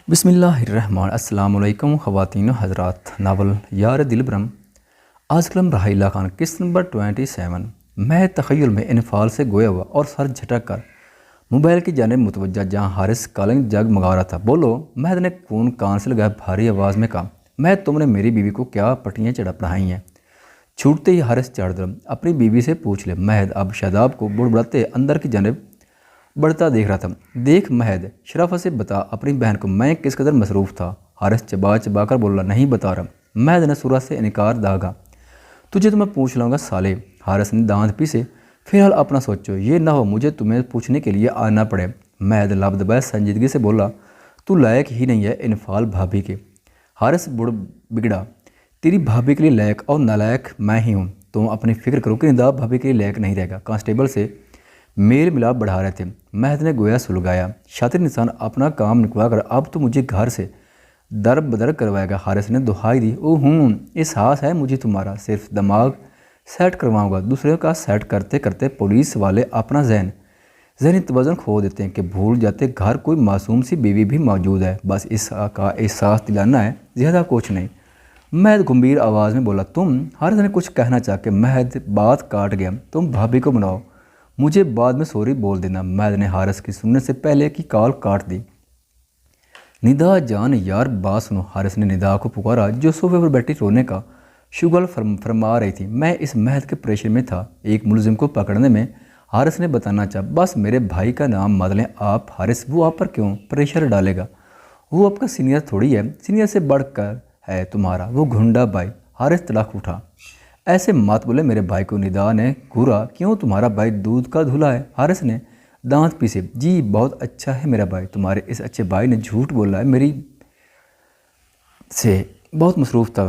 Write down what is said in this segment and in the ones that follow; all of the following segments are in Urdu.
بسم اللہ الرحمن السلام علیکم خواتین و حضرات۔ ناول یار دل برم آج قلم رحیلہ خان قسط نمبر 27۔ میں تخیل میں انفعال سے گویا ہوا اور سر جھٹک کر موبائل کی جانب متوجہ جہاں حارث کالنگ جگ منگا رہا تھا۔ بولو، مہد نے فون کان سے لگایا بھاری آواز میں کہا، مہد تم نے میری بیوی کو کیا پٹیاں چڑھا پڑھائی ہیں؟ چھوٹتے ہی حارث چڑھ دل اپنی بیوی سے پوچھ لے۔ مہد اب شاداب کو بڑبڑاتے اندر کی جانب بڑھتا دیکھ رہا تھا۔ دیکھ مہد، شرافت سے بتا اپنی بہن کو میں کس قدر مصروف تھا۔ حارث چبا چبا کر بولا، نہیں بتا رہا۔ مہد نے صورت سے انکار داغا، تجھے تو میں پوچھ لوں گا سالے۔ حارث نے دانت پیسے، فی الحال اپنا سوچو، یہ نہ ہو مجھے تمہیں پوچھنے کے لیے آنا پڑے۔ مہد لب دبائے سنجیدگی سے بولا، تو لائق ہی نہیں ہے انفعال بھابھی کے۔ حارث بگڑا، تیری بھابھی کے لیے لائق اور نالائق میں ہی ہوں۔ تم اپنی فکر کرو کہ ندا بھابھی کے لیے لائق نہیں رہے گا۔ کانسٹیبل سے میل ملاپ بڑھا رہے تھے۔ مہد نے گویا سلگایا، شاطر انسان اپنا کام نکلا کر اب تو مجھے گھر سے در بدر کروائے گا۔ حارث نے دہائی دی، او احساس ہے مجھے تمہارا، صرف دماغ سیٹ کرواؤں گا۔ دوسرے کا سیٹ کرتے کرتے پولیس والے اپنا ذہنی توازن کھو دیتے ہیں کہ بھول جاتے گھر کوئی معصوم سی بیوی بھی موجود ہے۔ بس اس کا احساس دلانا ہے، زیادہ کچھ نہیں۔ مہد گمبھیر آواز میں بولا، تم؟ حارث نے کچھ کہنا چاہ کے مہد بات کاٹ گیا، تم بھابھی کو بناؤ، مجھے بعد میں سوری بول دینا۔ مہد نے حارث کی سننے سے پہلے کی کال کاٹ دی۔ ندا جان یار بات سنو۔ حارث نے ندا کو پکارا جو صوفے پر بیٹھی رونے کا شغل فرما رہی تھی۔ میں اس مہد کے پریشر میں تھا، ایک ملزم کو پکڑنے میں۔ حارث نے بتانا چاہا، بس میرے بھائی کا نام مت لیں آپ۔ حارث، وہ آپ پر کیوں پریشر ڈالے گا؟ وہ آپ کا سینئر تھوڑی ہے، سینئر سے بڑھ کر ہے تمہارا وہ گھنڈا بھائی۔ حارث تڑک اٹھا، ایسے مات بولے میرے بھائی کو۔ ندا نے گھورا، کیوں تمہارا بھائی دودھ کا دھلا ہے؟ حارث نے دانت پیسے، جی بہت اچھا ہے میرا بھائی۔ تمہارے اس اچھے بھائی نے جھوٹ بولا ہے، میری سے بہت مصروف تھا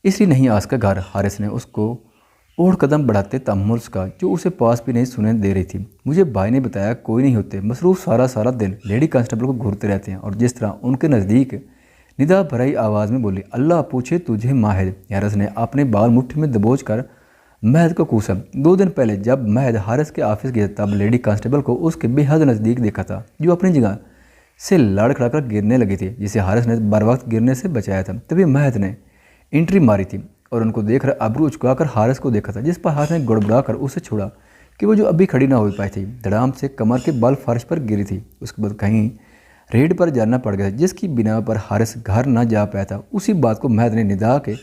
اس لیے نہیں آ سکا گھر۔ حارث نے اس کو اوڑھ قدم بڑھاتے تحمل کا جو اسے پاس بھی نہیں سنے دے رہی تھی۔ مجھے بھائی نے بتایا کوئی نہیں ہوتے، مصروف سارا دن لیڈی کانسٹیبل کو گھورتے رہتے ہیں، اور جس طرح ان کے نزدیک۔ ندا بھرائی آواز میں بولی، اللہ پوچھے تجھے ماہد۔ حارث نے اپنے بال مٹھی میں دبوچ کر مہد کو کوسا۔ 2 دن پہلے جب مہد حارث کے آفس گیا تب لیڈی کانسٹیبل کو اس کے بے حد نزدیک دیکھا تھا، جو اپنی جگہ سے لڑ کھڑا کر گرنے لگی تھی، جسے حارث نے بر وقت گرنے سے بچایا تھا۔ تبھی مہد نے انٹری ماری تھی اور ان کو دیکھ کر ابرو اچکا کر حارث کو دیکھا تھا، جس پر حارث نے گڑبڑا کر اسے چھوڑا کہ وہ جو ابھی کھڑی نہ ہو پائی تھی۔ دھڑام سے کمر کے بل فرش پر گری تھی۔ اس کے بعد کہیں ریڈ پر جانا پڑ گیا جس کی بنا پر حارث گھر نہ جا پایا تھا۔ اسی بات کو مہد نے ندا کے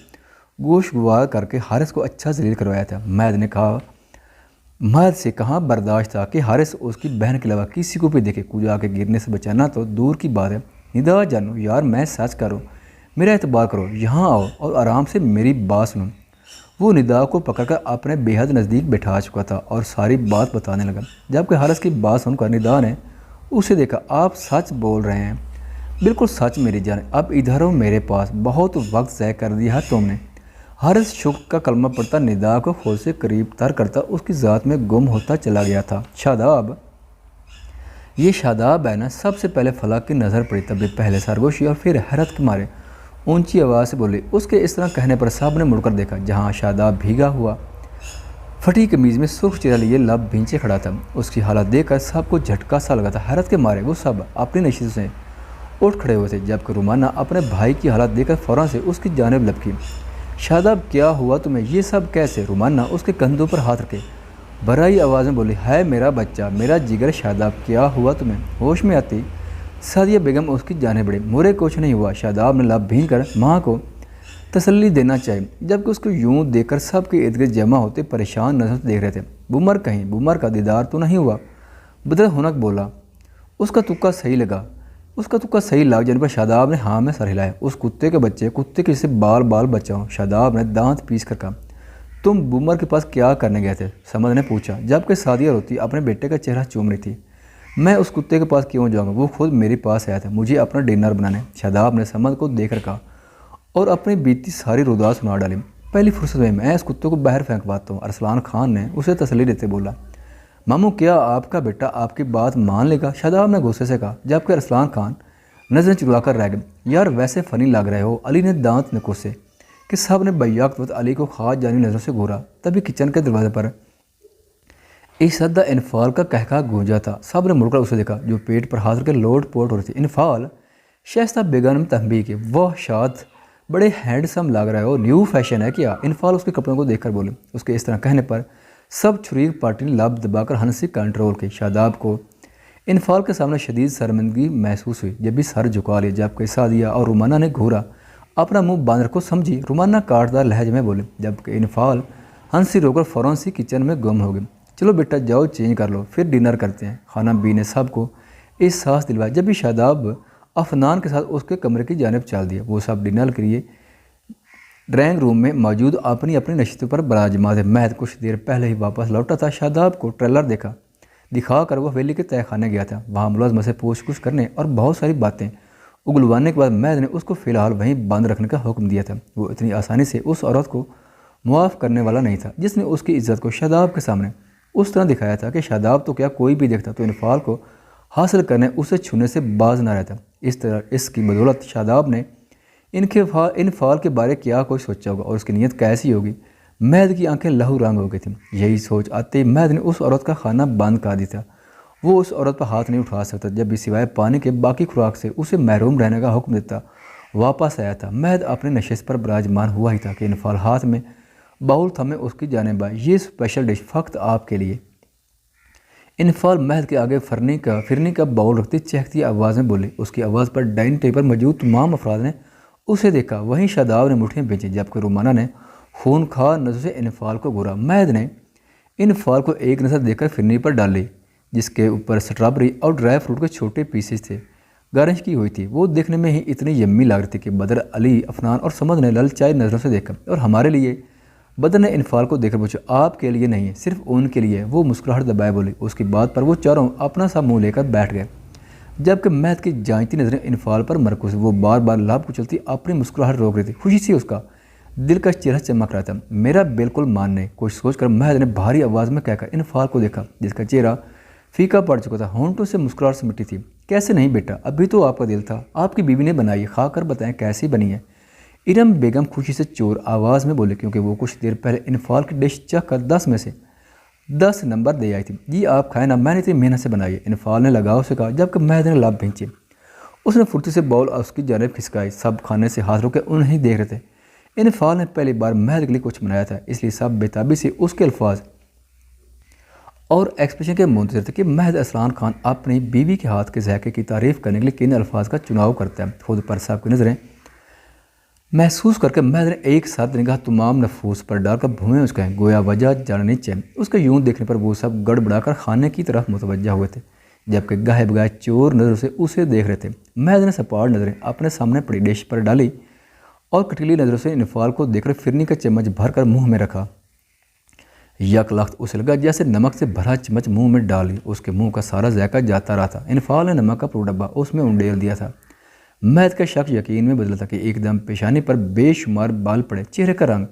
گوش گوار کر کے حارث کو اچھا ذلیل کروایا تھا۔ مہد سے کہاں برداشت تھا کہ حارث اس کی بہن کے علاوہ کسی کو بھی دیکھے، کجا کے گرنے سے بچانا تو دور کی بات ہے۔ ندا جانو یار، میں سچ کرو، میرا اعتبار کرو، یہاں آؤ اور آرام سے میری بات سنو۔ وہ ندا کو پکڑ کر اپنے بے حد نزدیک بٹھا چکا تھا اور ساری بات بتانے لگا۔ جبکہ حارث کی بات سن کر ندا نے اسے دیکھا، آپ سچ بول رہے ہیں؟ بالکل سچ میری جان، اب ادھر ہو میرے پاس، بہت وقت ضائع کر دیا ہے تم نے۔ حارث شکر کا کلمہ پڑھتا ندا کو خود سے قریب تر کرتا اس کی ذات میں گم ہوتا چلا گیا تھا۔ شاداب، یہ شاداب ہے نا؟ سب سے پہلے فلک کی نظر پڑی، تب پہلے سرگوشی اور پھر حیرت کے مارے اونچی آواز سے بولی۔ اس کے اس طرح کہنے پر سب نے مڑ کر دیکھا، جہاں شاداب بھیگا ہوا پھٹی قمیض میں سرخ چہرہ لیے لب بھینچے کھڑا تھا۔ اس کی حالت دیکھ کر سب کو جھٹکا سا لگا تھا۔ حیرت کے مارے وہ سب اپنی نشستوں سے اٹھ کھڑے ہوئے تھے، جبکہ رومانہ اپنے بھائی کی حالت دیکھ کر فوراً سے اس کی جانب لپکی۔ شاداب، کیا ہوا تمہیں؟ یہ سب کیسے؟ رومانہ اس کے کندھوں پر ہاتھ رکھے بھرائی آواز میں بولی، ہے میرا بچہ، میرا جگر شاداب، کیا ہوا تمہیں؟ ہوش میں آتی سعدیہ بیگم اس کی جانب بڑھی، مورے کچھ نہیں ہوا۔ شاداب نے لب بھین کر ماں کو تسلی دینا چاہیے، جبکہ اس کو یوں دیکھ کر سب کے ارد گرد جمع ہوتے پریشان نظر سے دیکھ رہے تھے۔ بومر کہیں بومر کا دیدار تو نہیں ہوا؟ بدر ہنک بولا، اس کا تکا صحیح لگ جانے پر شاداب نے ہاں میں سر ہلایا۔ اس کتے کے بچے، کتے کے جسے بال بچاؤ۔ شاداب نے دانت پیس کر کہا، تم بومر کے پاس کیا کرنے گئے تھے؟ سمد نے پوچھا، جبکہ سعدیہ روتی اپنے بیٹے کا چہرہ چوم رہی تھی۔ میں اس کتے کے پاس کیوں جاؤں گا؟ وہ خود میرے پاس آیا تھا مجھے اپنا ڈنر بنانے۔ شاداب نے سمد کو دیکھ کر کہا اور اپنی بیتی ساری ردا سنا ڈالی، پہلی فرصت میں اس کتے کو باہر پھینکواتا ہوں۔ ارسلان خان نے اسے تسلی دیتے بولا، ماموں کیا آپ کا بیٹا آپ کی بات مان لے گا؟ شاداب نے غصے سے کہا، جبکہ ارسلان خان نظریں چلا کر رہ گئے۔ یار ویسے فنی لگ رہے ہو۔ علی نے دانت نکوسے کہ سب نے بیک وقت علی کو خاص جانی نظروں سے گھورا۔ تبھی کچن کے دروازے پر ایشدہ انفعال کا کہکہا گونجا تھا۔ سب نے مڑ کر اسے دیکھا جو پیٹ پر ہاتھ رکھ کے لوٹ پوٹ ہو رہی تھی۔ انفعال شائستہ بیگم نے تنبیہ کی، وہ شاد بڑے ہینڈسم لگ رہا ہے، وہ نیو فیشن ہے کیا؟ انفال اس کے کپڑوں کو دیکھ کر بولے۔ اس کے اس طرح کہنے پر سب شریک پارٹی نے لب دبا کر ہنسی کنٹرول کی۔ شاداب کو انفال کے سامنے شدید شرمندگی محسوس ہوئی، جب بھی سر جھکا لیا، جبکہ سعدیہ اور رومانہ نے گھورا اپنا منہ باندر کو سمجھی۔ رومانہ کاٹدار لہجے میں بولے، جبکہ انفال ہنسی رو کر فوراً سی کچن میں گم ہو گئے۔ چلو بیٹا جاؤ چینج کر لو، پھر ڈنر کرتے ہیں۔ خانہ بی نے سب کو احساس دلوایا، جب بھی شاداب افنان کے ساتھ اس کے کمرے کی جانب چل دیا۔ وہ سب ڈنر کے لیے ڈرائنگ روم میں موجود اپنی اپنی نشستوں پر براجمات ہے۔ مہد کچھ دیر پہلے ہی واپس لوٹا تھا۔ شاداب کو ٹریلر دکھا کر وہ ویلی کے تہہ خانے گیا تھا۔ وہاں ملازمہ سے پوچھ گچھ کرنے اور بہت ساری باتیں اگلوانے کے بعد مہد نے اس کو فی الحال وہیں بند رکھنے کا حکم دیا تھا۔ وہ اتنی آسانی سے اس عورت کو معاف کرنے والا نہیں تھا جس نے اس کی عزت کو شاداب کے سامنے اس طرح دکھایا تھا کہ شاداب تو کیا کوئی بھی دیکھتا تو انفال کو حاصل کرنے اسے چھونے سے باز نہ رہتا۔ اس طرح اس کی بدولت شاداب نے انفال کے بارے کیا کوئی سوچا ہوگا اور اس کی نیت کیسی ہوگی۔ مہد کی آنکھیں لہو رنگ ہو گئی تھیں۔ یہی سوچ آتے ہی مہد نے اس عورت کا خانہ بند کر دیا تھا۔ وہ اس عورت پر ہاتھ نہیں اٹھا سکتا جب بھی سوائے پانی کے باقی خوراک سے اسے محروم رہنے کا حکم دیتا واپس آیا تھا۔ مہد اپنے نشست پر براجمان ہوا ہی تھا کہ انفال ہاتھ میں باؤل تھامے اس کی جانب آئی۔ یہ اسپیشل ڈش فقط آپ کے لیے۔ انفال مہد کے آگے فرنی کا باؤل رکھتی چہکتی آواز میں بولی۔ اس کی آواز پر ڈائننگ ٹیبل پر موجود تمام افراد نے اسے دیکھا۔ وہیں شاداب نے مٹھیاں بھیجی، جبکہ رومانہ نے خونخوار نظر سے انفال کو گھورا۔ مہد نے انفال کو ایک نظر دے کر فرنی پر ڈالی جس کے اوپر سٹرابری اور ڈرائی فروٹ کے چھوٹے پیسز تھے، گارنش کی ہوئی تھی۔ وہ دیکھنے میں ہی اتنی یمی لگ رہی تھی کہ بدر، علی، افنان اور سمد نے للچائی نظروں سے دیکھا۔ اور ہمارے لیے؟ بدر نے انفال کو دیکھ کر پوچھا۔ آپ کے لیے نہیں ہے، صرف ان کے لیے۔ وہ مسکراہٹ دبائے بولی۔ اس کی بات پر وہ چاروں اپنا سا منہ لے کر بیٹھ گئے، جبکہ مہد کی جانچتی نظریں انفال پر مرکوز۔ وہ بار بار لب کچلتی اپنی مسکراہٹ روک رہی تھی۔ خوشی سے اس کا دل کا چہرہ چمک رہا تھا۔ میرا بالکل مان نہیں، کچھ سوچ کر مہد نے بھاری آواز میں کہہ کر انفال کو دیکھا جس کا چہرہ پھیکا پڑ چکا تھا، ہونٹوں سے مسکراہٹ سے مٹی تھی۔ کیسے نہیں بیٹا، ابھی تو آپ کا دل تھا، آپ کی بیوی نے بنائی، کھا کر بتائیں کیسی بنی ہے۔ ارم بیگم خوشی سے چور آواز میں بولے، کیونکہ وہ کچھ دیر پہلے انفال کی ڈش چکھ کر 10 میں سے 10 نمبر دے آئی تھی۔ جی آپ کھائیں نا، میں نے اتنی محنت سے بنائی ہے، انفال نے لگاؤ سے کہا، جبکہ مہد نے لب بھینچے۔ اس نے پھرتی سے باؤل اس کی جانب کھسکائی۔ سب کھانے سے ہاتھ روکے انہیں دیکھ رہے تھے۔ انفال نے پہلی بار مہد کے لیے کچھ بنایا تھا، اس لیے سب بےتابی سے اس کے الفاظ اور ایکسپریشن کے منتظر تھے کہ مہد اسلان خان اپنی بیوی کے ہاتھ کے ذائقے کی تعریف کرنے کے لیے کن الفاظ کا چناؤ کرتا ہے۔ خود پر سب کی نظریں محسوس کر کے مہد نے ایک ساتھ نگاہ تمام نفوس پر ڈال کر بھوئیں اسکائیں، گویا وجہ جاننی چاہیے۔ اس کے یوں دیکھنے پر وہ سب گڑبڑا کر کھانے کی طرف متوجہ ہوئے تھے، جبکہ گاہے بگاہے چور نظروں سے اسے دیکھ رہے تھے۔ مہد نے سپاٹ نظریں اپنے سامنے پڑی ڈش پر ڈالی اور کٹیلی نظروں سے انفال کو دیکھ کر فرنی کا چمچ بھر کر منہ میں رکھا۔ یک لخت اسے لگا جیسے نمک سے بھرا چمچ منہ میں ڈالی، اس کے منہ کا سارا ذائقہ جاتا رہا تھا۔ انفال نے نمک کا پورا ڈبہ اس میں انڈیل دیا تھا۔ مہد کا شک یقین میں بدلا تھا کہ ایک دم پیشانی پر بے شمار بال پڑے، چہرے کا رنگ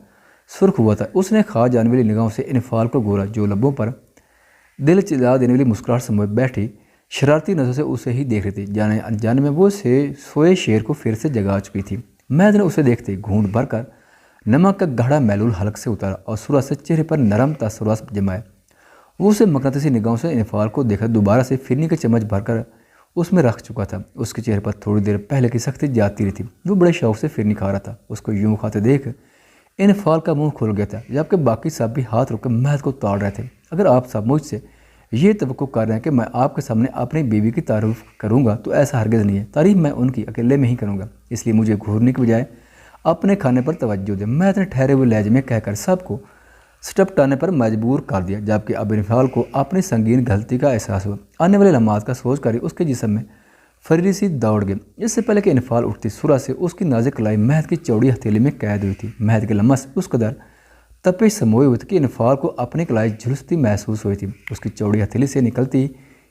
سرخ ہوا تھا۔ اس نے کھا جانے والی نگاہوں سے انفال کو گھورا جو لبوں پر دل چلا دینے والی مسکراہٹ سمجھ بیٹھی شرارتی نظر سے اسے ہی دیکھ رہی تھی، جانے انجانے میں وہ سوئے شیر کو پھر سے جگا چکی تھی۔ مہد نے اسے دیکھتے گھونٹ بھر کر نمک کا گہرا محلول حلق سے اتارا اور سورج سے چہرے پر نرم تاثرات جمائے۔ وہ اسے مقناطیسی نگاہوں سے انفال کو دیکھا دوبارہ سے فرنی کا چمچ بھر کر اس میں رکھ چکا تھا۔ اس کے چہرے پر تھوڑی دیر پہلے کی سختی جاتی رہی تھی۔ وہ بڑے شوق سے فرنی کھا رہا تھا۔ اس کو یوں کھاتے دیکھ انفال کا منہ کھل گیا تھا، جبکہ باقی سب بھی ہاتھ روک کر مہد کو تاڑ رہے تھے۔ اگر آپ سب مجھ سے یہ توقع کر رہے ہیں کہ میں آپ کے سامنے اپنی بیوی کی تعریف کروں گا تو ایسا ہرگز نہیں ہے۔ تعریف میں ان کی اکیلے میں ہی کروں گا، اس لیے مجھے گھورنے کی بجائے اپنے کھانے پر توجہ دیں۔ مہد نے ٹھہرے ہوئے لہجے میں کہہ کر سب کو سٹپ ٹانے پر مجبور کر دیا، جبکہ اب انفال کو اپنی سنگین غلطی کا احساس ہوا۔ آنے والے لمحات کا سوچ کر ہی اس کے جسم میں فریری سی دوڑ گئی۔ اس سے پہلے کہ انفال اٹھتی، سورہ سے اس کی نازک کلائی مہد کی چوڑی ہتھیلی میں قید ہوئی تھی۔ مہد کے لمس اس قدر تپش سموئے ہوئے تھے کہ انفال کو اپنی کلائی جھلستی محسوس ہوئی تھی۔ اس کی چوڑی ہتھیلی سے نکلتی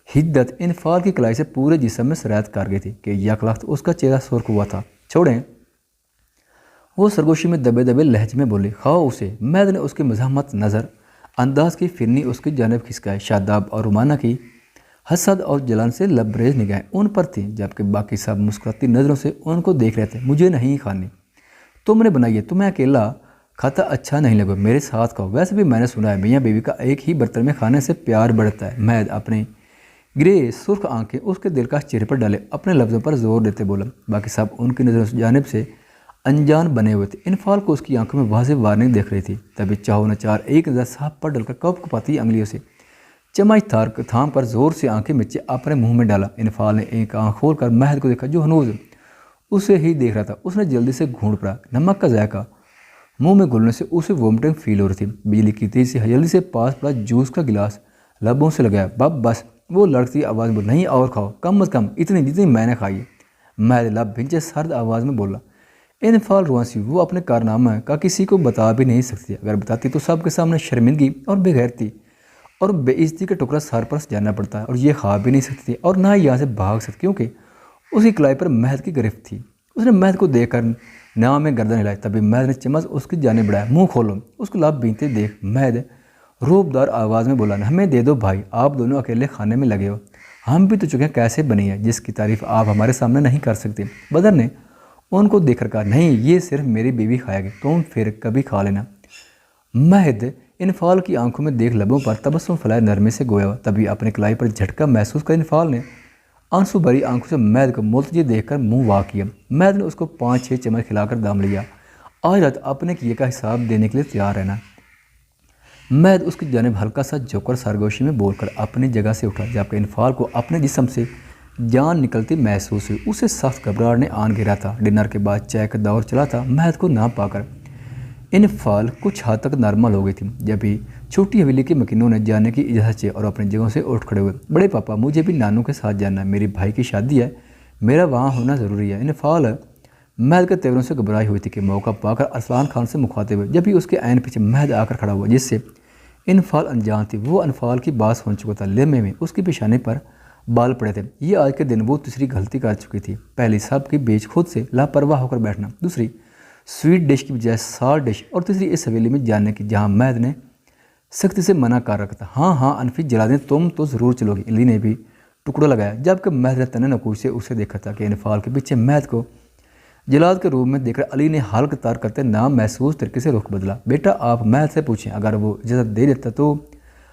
حدت انفال کی کلائی سے پورے جسم میں سرایت کر گئی تھی کہ یک لخت اس کا چہرہ سرخ ہوا تھا۔ چھوڑیں، وہ سرگوشی میں دبے دبے لہجے میں بولی، خواہ اسے۔ مہد نے اس کی مزاحمت نظر انداز کی فرنی اس کی جانب کھسکائے۔ شاداب اور رومانہ کی حسد اور جلن سے لبریز نگاہیں ان پر تھیں، جبکہ باقی سب مسکراتی نظروں سے ان کو دیکھ رہے تھے۔ مجھے نہیں کھانی، تم نے بنائی ہے، تمہیں اکیلا کھاتا اچھا نہیں لگا، میرے ساتھ کھاؤ۔ ویسے بھی میں نے سنا ہے میاں بیوی کا ایک ہی برتن میں کھانے سے پیار بڑھتا ہے۔ مہد اپنی گرے سرخ آنکھیں اس کے دلکش چہرے پر ڈالے اپنے لفظوں پر زور دیتے بولا۔ باقی سب ان کی نظر اس جانب سے انجان بنے ہوئے تھے۔ انفال کو اس کی آنکھوں میں واضح وارننگ دیکھ رہی تھی۔ تبھی چاہو نچار ایک نظر صاحب پر ڈل کر کپ کپاتی انگلیوں سے چمچ تھام کر زور سے آنکھیں مچے اپنے منہ میں ڈالا۔ انفال نے ایک آنکھ کھول کر مہد کو دیکھا جو ہنوز اسے ہی دیکھ رہا تھا۔ اس نے جلدی سے گھونٹ پڑا۔ نمک کا ذائقہ منہ میں گھلنے سے اسے وومٹنگ فیل ہو رہی تھی۔ بجلی کی تیز سے جلدی سے پاس پڑا جوس کا گلاس لبوں سے لگایا۔ بس وہ لڑکتی آواز میں نہیں اور کھاؤ، کم از کم اتنی جتنی میں نے کھائی ہے۔ مہد لب بھنچے سرد آواز میں بولا۔ انفال روانسی وہ اپنے کارنامہ کا کسی کو بتا بھی نہیں سکتی، اگر بتاتی تو سب کے سامنے شرمندگی اور بےغیرتی اور بے عزتی کا ٹکڑا سر پر جانا پڑتا ہے، اور یہ کھا بھی نہیں سکتی تھی اور نہ ہی یہاں سے بھاگ سکتی، کیونکہ اس کی کلائی پر مہد کی گرفت تھی۔ اس نے مہد کو دیکھ کر نام میں گردن ہلائی۔ تبھی مہد نے چمچ اس کی جانب بڑھایا۔ منہ کھولو۔ اس کو لب بھینتے دیکھ مہد روبدار آواز میں بولا، ہمیں دے دو بھائی، آپ دونوں اکیلے کھانے میں لگے ہو، ہم بھی تو چکے کیسے بنی ہے جس کی تعریف آپ ہمارے سامنے نہیں کر سکتے۔ بدر نے ان کو دیکھ کر کہا، نہیں یہ صرف میری بیوی کھائے گی، تم پھر کبھی کھا لینا۔ مہد انفال کی آنکھوں میں دیکھ لبوں پر تبسم فلائے نرمے سے گویا۔ تبھی اپنے کلائی پر جھٹکا محسوس کر انفال نے آنسو بھری آنکھوں سے مہد کو ملتجی دیکھ کر منہ وا کیا۔ مہد نے اس کو 5-6 چمچ کھلا کر دام لیا۔ آج رات اپنے کیے کا حساب دینے کے لیے تیار رہنا۔ مہد اس کی جانب ہلکا سا جھک کر سرگوشی میں بول کر اپنی جگہ سے اٹھا، جبکہ انفال کو اپنے جسم سے جان نکلتی محسوس ہوئی۔ اسے سخت گھبراہٹ نے آن گھیرا تھا۔ ڈنر کے بعد چائے کا دور چلا تھا۔ مہد کو نہ پا کر انفال کچھ حد تک نارمل ہو گئی تھی۔ جبھی چھوٹی حویلی کے مکینوں نے جانے کی اجازت چاہی اور اپنی جگہوں سے اٹھ کھڑے ہوئے۔ بڑے پاپا مجھے بھی نانو کے ساتھ جانا ہے، میری بھائی کی شادی ہے، میرا وہاں ہونا ضروری ہے۔ انفال مہد کے تیوروں سے گھبرائی ہوئی تھی کہ موقع پا کر ارسلان خان سے مخاطب ہوئے۔ جبھی اس کے عین پیچھے مہد آ کر کھڑا ہوا جس سے انفال انجان تھی۔ وہ انفال کی بات سن چکا تھا۔ لمحے میں اس کی پیشانی پر بال پڑے تھے۔ یہ آج کے دن وہ تیسری غلطی کر چکی تھی۔ پہلی سب کے بیچ خود سے لاپرواہ ہو کر بیٹھنا، دوسری سویٹ ڈش کی بجائے سالٹ ڈش، اور تیسری اس حویلی میں جانے کی جہاں مہد نے سختی سے منع کر رکھا تھا۔ ہاں انفی جلا دیں، تم تو ضرور چلو گی، علی نے بھی ٹکڑا لگایا، جبکہ مہد نے تنہ نکوش سے اسے دیکھا تھا کہ انفال کے پیچھے مہد کو جلاد کے روپ میں دیکھ کر علی نے حلق تار کرتے نام محسوس طریقے سے رخ بدلا۔ بیٹا آپ مہد سے پوچھیں، اگر وہ اجازت دے دیتا تو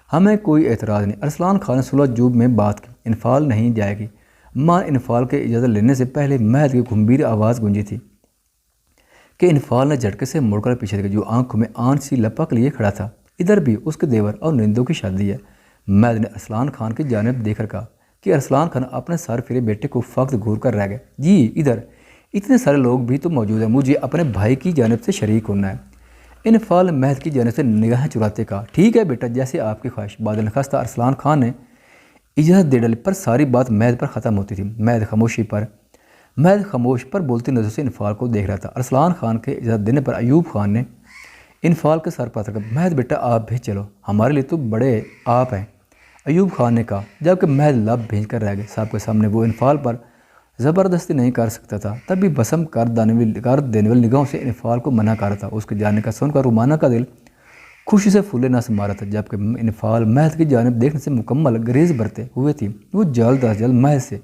ہمیں کوئی اعتراض نہیں۔ ارسلان خان نے صلح جوب میں بات کی، انفال نہیں جائے گی۔ ماں انفال کے اجازت لینے سے پہلے مہد کی گھمبیر آواز گونجی تھی کہ انفال نے جھٹکے سے مڑ کر پیچھے دیکھا جو آنکھوں میں آنچ سی لپک لیے کھڑا تھا۔ ادھر بھی اس کے دیور اور نندوں کی شادی ہے۔ مہد نے ارسلان خان کی جانب دیکھ کر کہا کہ ارسلان خان اپنے سر پھرے بیٹے کو فقط گھور کر رہ گئے۔ جی ادھر اتنے سارے لوگ بھی تو موجود ہیں، مجھے اپنے بھائی کی جانب سے شریک ہونا ہے۔ انفال مہد کی جانب سے نگاہیں چراتے کہا، ٹھیک ہے بیٹا، جیسے آپ کی خواہش۔ بادل نخستہ ارسلان خان نے اجازت دے ڈالی، پر ساری بات مہد پر ختم ہوتی تھی۔ مہد خاموش پر بولتی نظر سے انفال کو دیکھ رہا تھا۔ ارسلان خان کے اجازت دینے پر ایوب خان نے انفال کے سر پر تھا، مہد بیٹا آپ بھی چلو، ہمارے لیے تو بڑے آپ ہیں، ایوب خان نے کہا، جبکہ مہد لب بھیج کر رہ گئے۔ سب کے سامنے وہ انفال پر زبردستی نہیں کر سکتا تھا، تب بھی بسم کر دینے والی نگاہوں سے انفال کو منع کر رہا تھا۔ اس کے جانے کا سن کر رومانہ کا دل خوشی سے پھولے نہ سما رہا تھا، جبکہ انفال مہد کی جانب دیکھنے سے مکمل گریز برتے ہوئے تھی۔ وہ جلد از جلد مہد سے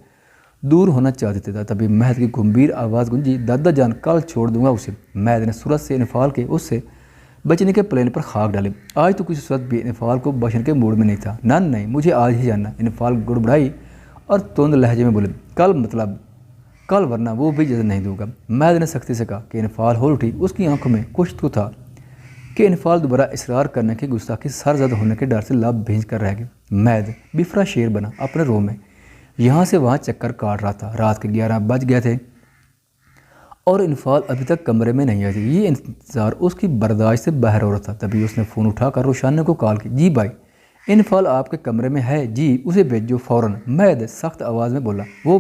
دور ہونا چاہتے تھا۔ تبھی مہد کی گمبھیر آواز گونجی، دادا جان کل چھوڑ دوں گا اسے۔ مہد نے صورت سے انفال کے اس سے بچنے کے پلین پر خاک ڈالے۔ آج تو کسی صورت بھی انفال کو بچنے کے موڈ میں نہیں تھا۔ نہیں مجھے آج ہی جاننا۔ انفال گڑبڑائی اور تند لہجے میں بولے، کل ورنہ وہ بھی اجازت نہیں دوں گا۔ مہد نے سختی سے کہا کہ انفال ہول اٹھی۔ اس کی آنکھوں میں کچھ تو تھا کہ انفال دوبارہ اصرار کرنے کی گستاخی سرزد ہونے کے ڈر سے لب بھیج کر رہ گئے۔ مہد بفرا شیر بنا اپنے روم میں یہاں سے وہاں چکر کاٹ رہا تھا۔ رات کے 11 بج گئے تھے اور انفال ابھی تک کمرے میں نہیں آئی تھی۔ یہ انتظار اس کی برداشت سے باہر ہو رہا تھا۔ تبھی اس نے فون اٹھا کر روشانیہ کو کال کی، جی بھائی انفال آپ کے کمرے میں ہے، جی اسے بھیجو فوراً۔ مہد سخت آواز میں بولا، وہ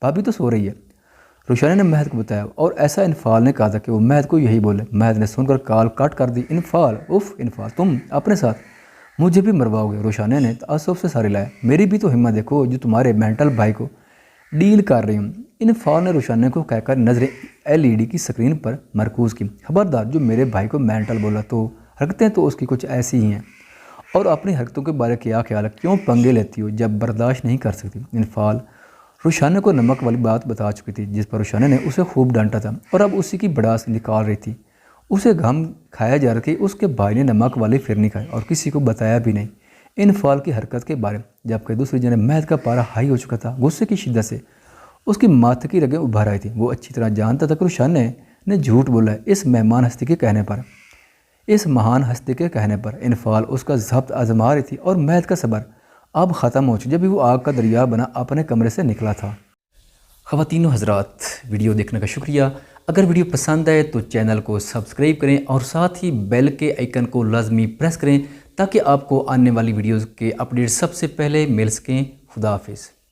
بھابھی تو سو رہی ہے۔ روشانیہ نے مہد کو بتایا اور ایسا انفال نے کہا تھا کہ وہ مہد کو یہی بولے۔ مہد نے سن کر کال کٹ کر دی۔ انفال تم اپنے ساتھ مجھے بھی مرواؤ گے؟ روشانیہ نے تعصب سے ساری لایا، میری بھی تو ہمت دیکھو جو تمہارے مینٹل بھائی کو ڈیل کر رہی ہوں۔ انفال نے روشانیہ کو کہہ کر نظریں LED کی سکرین پر مرکوز کی، خبردار جو میرے بھائی کو مینٹل بولا تو حرکتیں تو اس کی کچھ ایسی ہی ہیں، اور اپنی حرکتوں کے بارے کیا خیال ہے، کیوں پنگے لیتی ہو جب برداشت نہیں کر سکتی؟ انفال روشانیہ کو نمک والی بات بتا چکی تھی جس پر روشانیہ نے اسے خوب ڈانٹا تھا اور اب اسی کی بڑاس نکال رہی تھی۔ اسے غم کھایا جا رہا کہ اس کے بھائی نے نمک والی فرنی کھائی اور کسی کو بتایا بھی نہیں۔ انفال کی حرکت کے بارے جبکہ دوسری جانب مہد کا پارا ہائی ہو چکا تھا۔ غصے کی شدت سے اس کی ماتھ کی رگیں ابھر آئی تھیں۔ وہ اچھی طرح جانتا تھا کہ روشن نے جھوٹ بولا ہے۔ اس مہمان ہستی کے کہنے پر، اس مہان ہستی کے کہنے پر انفعال اس کا ضبط آزما رہی تھی اور مہد کا صبر اب ختم ہو چکا جب بھی وہ آگ کا دریا بنا اپنے کمرے سے نکلا تھا۔ خواتین و حضرات، ویڈیو دیکھنے کا شکریہ۔ اگر ویڈیو پسند آئے تو چینل کو سبسکرائب کریں اور ساتھ ہی بیل کے آئیکن کو لازمی پریس کریں تاکہ آپ کو آنے والی ویڈیوز کے اپڈیٹ سب سے پہلے مل سکیں۔ خدا حافظ۔